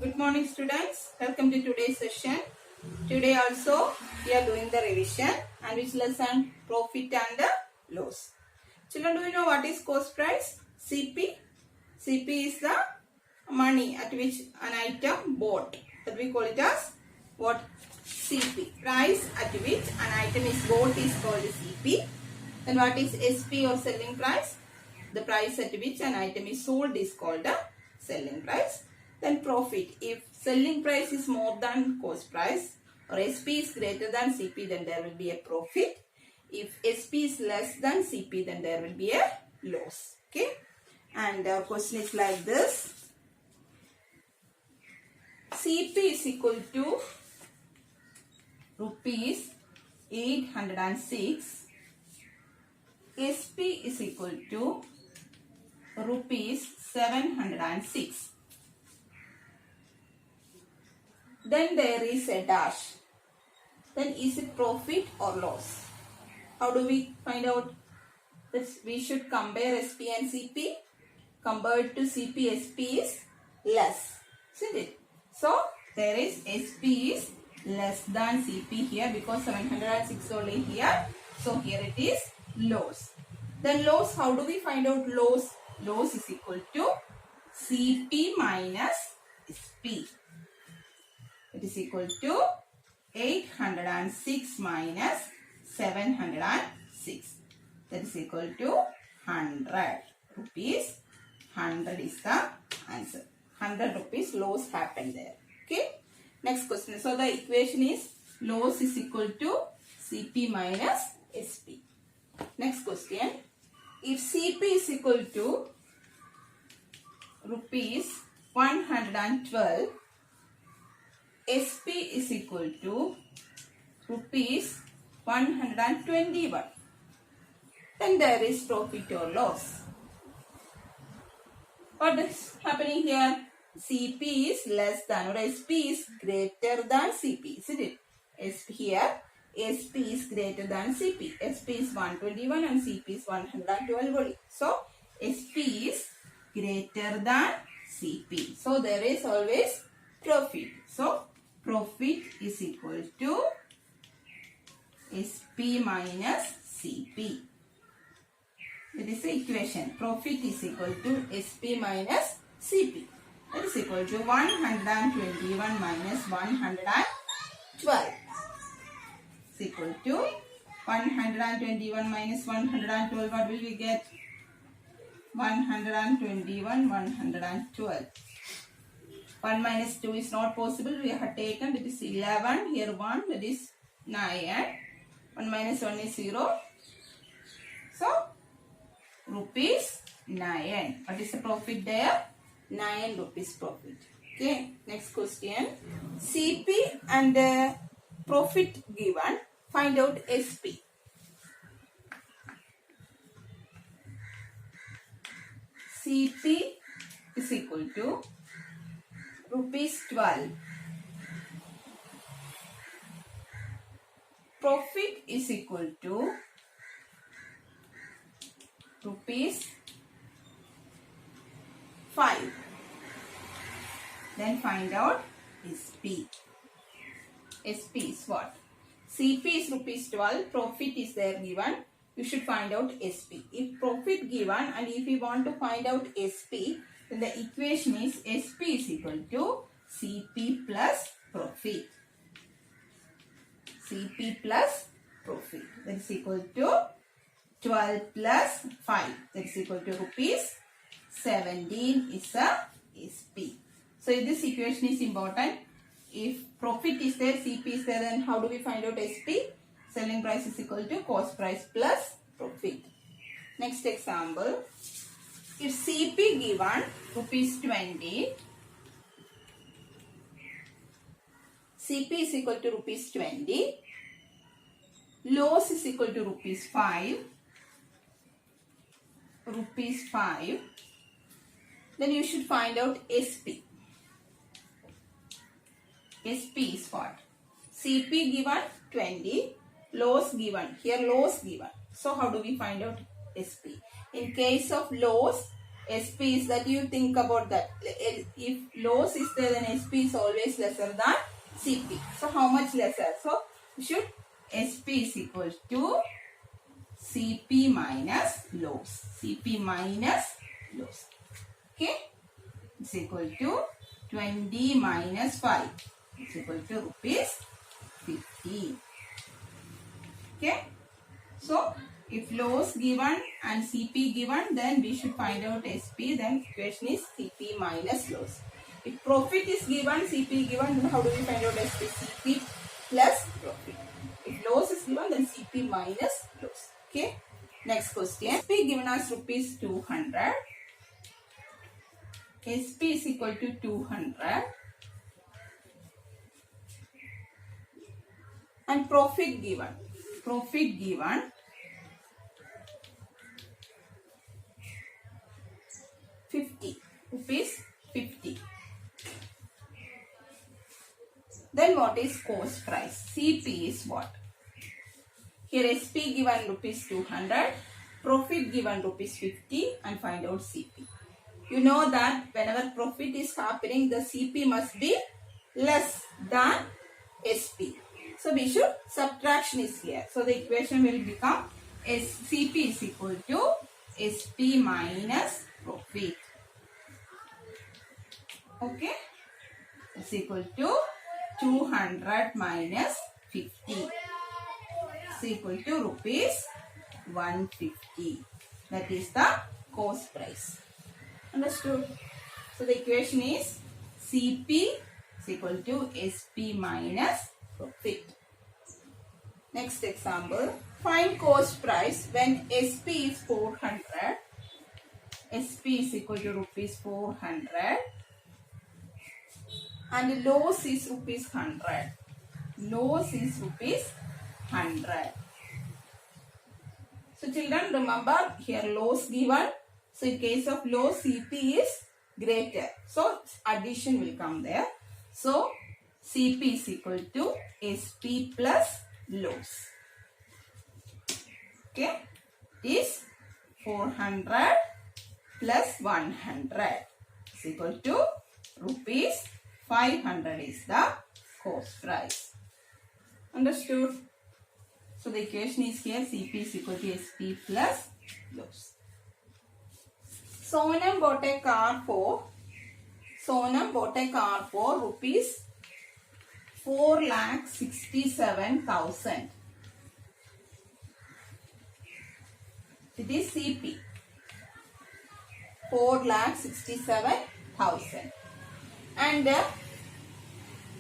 Good morning students. Welcome to today's session. Today also we are doing the revision and which lesson? Profit and loss. Children, do you know what is cost price? CP. CP is the money at which an item bought. That we call it as what? CP. Price at which an item is bought is called CP. Then what is SP or selling price? The price at which an item is sold is called the selling price. Then profit. If selling price is more than cost price or SP is greater than CP, then there will be a profit. If SP is less than CP, then there will be a loss. Okay. And our question is like this. CP is equal to rupees 806. SP is equal to rupees 706. Then there is a dash. Then is it profit or loss? How do we find out? This we should compare SP and CP. Compared to CP, SP is less. Isn't it? So there is SP is less than CP here because 706 only here. So here it is loss. Then loss, how do we find out loss? Loss is equal to CP minus SP. It is equal to 806 minus 706. That is equal to 100 rupees. 100 is the answer. 100 rupees loss happened there. Okay. Next question. So the equation is loss is equal to CP minus SP. Next question. If CP is equal to rupees 112, SP is equal to rupees 121. Then there is profit or loss. What is happening here? CP is less than or SP is greater than CP, isn't it? Here SP is greater than CP. SP is 121 and CP is 112 only. So SP is greater than CP. So there is always profit. So profit is equal to SP minus CP. That is the equation. Profit is equal to SP minus CP. That is equal to 121 minus 112. Is equal to 121 minus 112. What will we get? 121, 112. 1 minus 2 is not possible. We have taken, that is 11. Here 1, that is 9. 1 minus 1 is 0. So, rupees 9. What is the profit there? 9 rupees profit. Okay, next question. CP and profit given. Find out SP. CP is equal to rupees 12. Profit is equal to rupees 5. Then find out SP. SP is what? CP is rupees 12. Profit is there given. You should find out SP. If profit given and if you want to find out SP, then the equation is SP is equal to CP plus profit. CP plus profit. That is equal to 12 plus 5. That is equal to rupees 17 is a SP. So this equation is important. If profit is there, CP is there, then how do we find out SP? Selling price is equal to cost price plus profit. Next example. If CP given rupees 20, CP is equal to rupees 20, loss is equal to rupees 5, then you should find out SP. SP is what? CP given 20, loss given. Here loss given. So how do we find out SP? In case of loss, SP is that, you think about that. If loss is there, then SP is always lesser than CP. So how much lesser? So we should SP is equal to CP minus loss. CP minus loss. Okay. It's equal to 20 minus 5. It's equal to rupees 50. Okay. So if loss given and CP given, then we should find out SP. Then equation is CP minus loss. If profit is given, CP given, then how do we find out SP? CP plus profit. If loss is given, then CP minus loss. Okay. Next question. SP given as rupees 200. SP is equal to 200. And profit given. Profit given 50. Rupees 50. Then what is cost price? CP is what? Here SP given rupees 200. Profit given rupees 50. And find out CP. You know that whenever profit is happening, the CP must be less than SP. So we should, subtraction is here. So the equation will become CP is equal to SP minus profit. Okay. It's equal to 200 minus 50. It's equal to rupees 150. That is the cost price. Understood? So the equation is CP is equal to SP minus profit. Next example. Find cost price when SP is 400. SP is equal to rupees 400. And loss is rupees 100. Loss is rupees 100. So children, remember here loss given. So in case of loss, CP is greater. So addition will come there. So CP is equal to SP plus loss. Okay. Is 400 plus 100 is equal to rupees 500 is the cost price. Understood? So the equation is here, CP is equal to SP plus loss. Sonam bought a car for rupees 4,67,000. It is CP. 4,67,000. And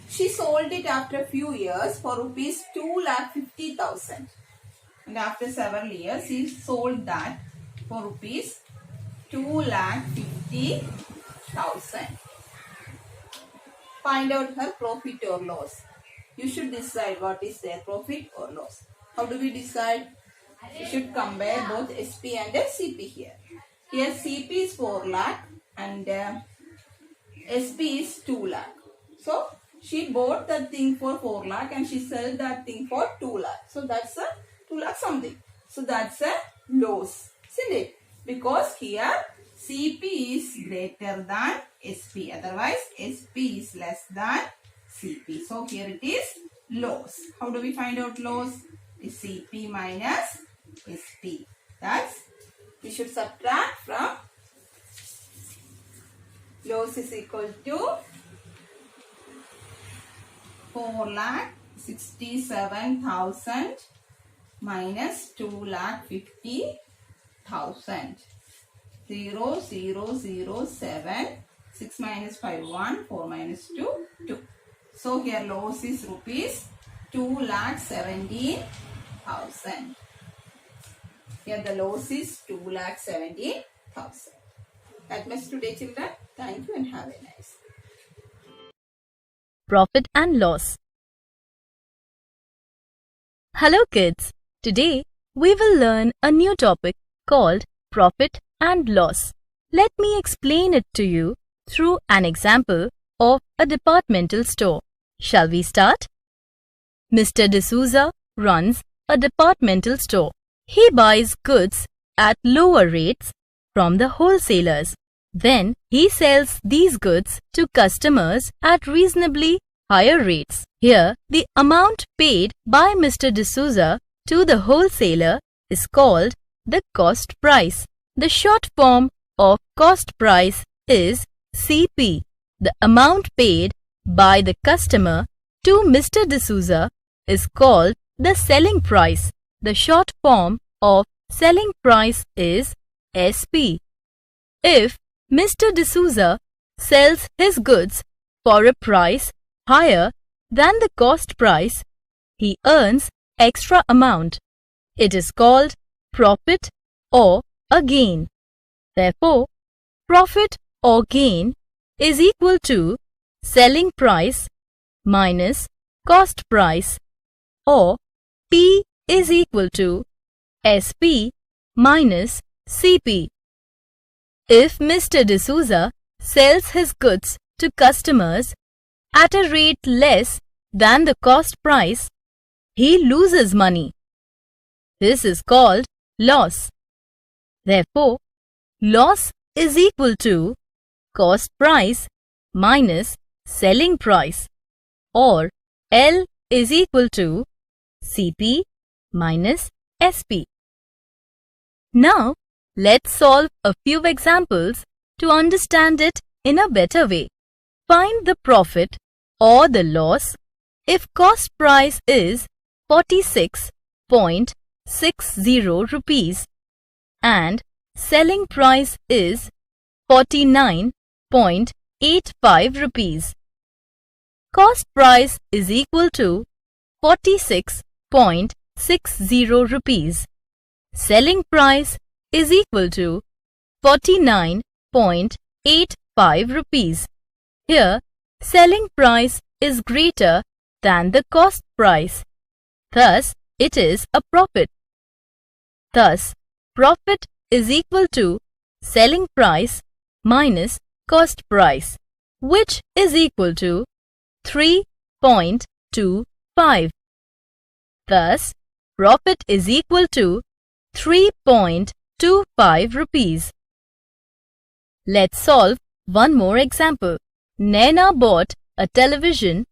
she sold it after a few years for rupees 2,50,000. And after several years, she sold that for rupees 2,50,000. Find out her profit or loss. You should decide what is their profit or loss. How do we decide? You should compare both SP and CP here. Here CP is 4 lakh and SP is 2 lakh. So she bought that thing for 4 lakh and she sold that thing for 2 lakh. So that's a 2 lakh something. So that's a loss, isn't it? Because here CP is greater than SP. Otherwise SP is less than CP. So here it is loss. How do we find out loss? Is CP minus SP. That's, we should subtract from loss is equal to 4,67,000 minus 2,50,000. 0, 0, 0, 7. 6 minus 5, 1. 4 minus 2, 2. So here loss is rupees 2,17,000. Here the loss is 2,17,000. That much today, children. Thank you and have a nice day. Profit and loss. Hello kids. Today we will learn a new topic called profit and loss. Let me explain it to you through an example of a departmental store. Shall we start? Mr. D'Souza runs a departmental store. He buys goods at lower rates from the wholesalers. Then he sells these goods to customers at reasonably higher rates. Here, the amount paid by Mr. D'Souza to the wholesaler is called the cost price. The short form of cost price is CP. The amount paid by the customer to Mr. D'Souza is called the selling price. The short form of selling price is SP. If Mr. D'Souza sells his goods for a price higher than the cost price, he earns extra amount. It is called profit or a gain. Therefore, profit or gain is equal to selling price minus cost price, or P is equal to SP minus CP. If Mr. D'Souza sells his goods to customers at a rate less than the cost price, he loses money. This is called loss. Therefore, loss is equal to cost price minus selling price, or L is equal to CP minus SP. Now, let's solve a few examples to understand it in a better way. Find the profit or the loss if cost price is 46.60 rupees and selling price is 49.85 rupees. Cost price is equal to 46.60 rupees. Selling price is equal to 49.85 rupees. Here, selling price is greater than the cost price. Thus, it is a profit. Thus, profit is equal to selling price minus cost price, which is equal to 3.25. Thus, profit is equal to 3.25 rupees. Let's solve one more example. Naina bought a television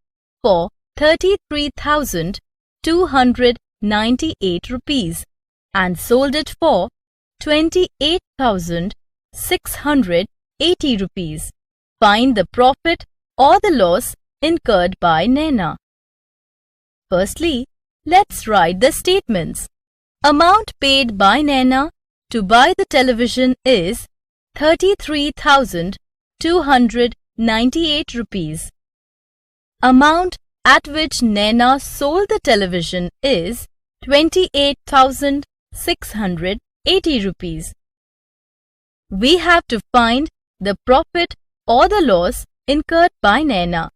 for 33,298 rupees and sold it for 28,680 rupees. Find the profit or the loss incurred by Naina. Firstly, let's write the statements. Amount paid by Naina to buy the television is 33,298 rupees. Amount at which Naina sold the television is 28,680 rupees. We have to find the profit or the loss incurred by Naina.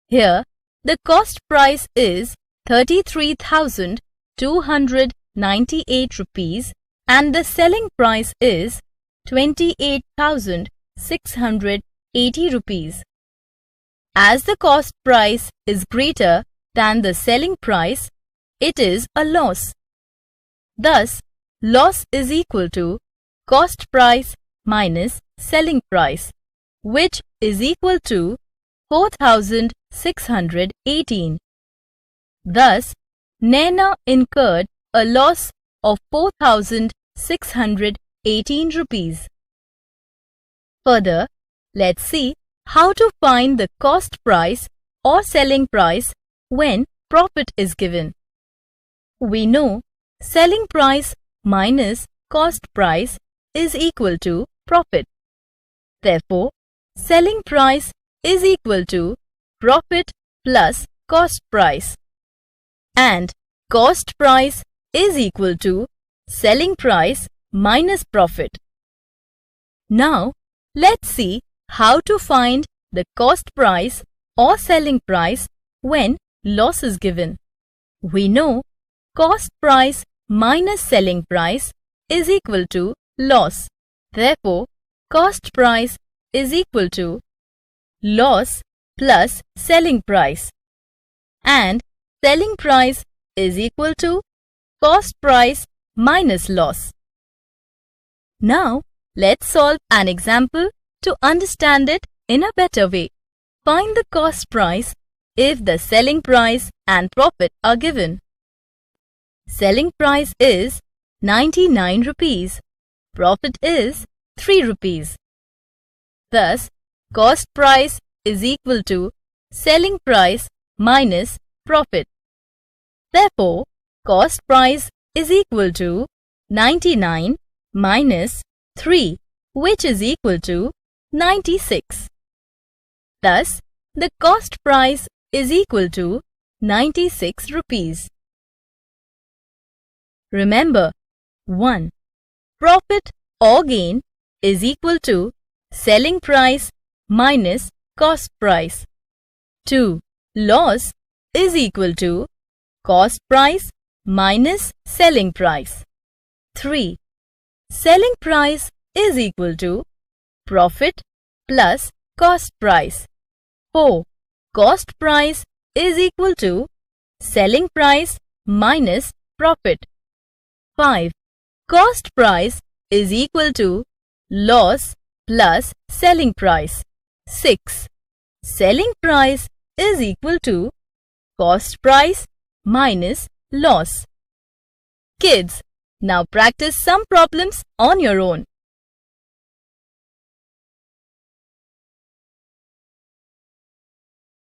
Here, the cost price is 33,298 rupees and the selling price is 28,680 rupees. As the cost price is greater than the selling price, it is a loss. Thus, loss is equal to cost price minus selling price, which is equal to 4,618. Thus, Naina incurred a loss of 4,618 rupees. Further, let's see how to find the cost price or selling price when profit is given. We know selling price minus cost price is equal to profit. Therefore, selling price is equal to profit plus cost price, and cost price is equal to selling price minus profit. Now, let's see how to find the cost price or selling price when loss is given. We know cost price minus selling price is equal to loss. Therefore, cost price is equal to loss plus selling price, and selling price is equal to cost price minus loss. Now, Let's solve an example to understand it in a better way. Find the cost price if the selling price and profit are given. Selling price is 99 rupees. Profit is 3 rupees. Thus, cost price is equal to selling price minus profit. Therefore, cost price is equal to 99 minus 3, which is equal to 96. Thus, the cost price is equal to 96 rupees. Remember, 1. Profit or gain is equal to selling price minus cost price. 2. Loss is equal to cost price minus selling price. 3. Selling price is equal to profit plus cost price. 4. Cost price is equal to selling price minus profit. 5. Cost price is equal to loss plus selling price. 6. Selling price is equal to cost price minus loss. Kids, now practice some problems on your own.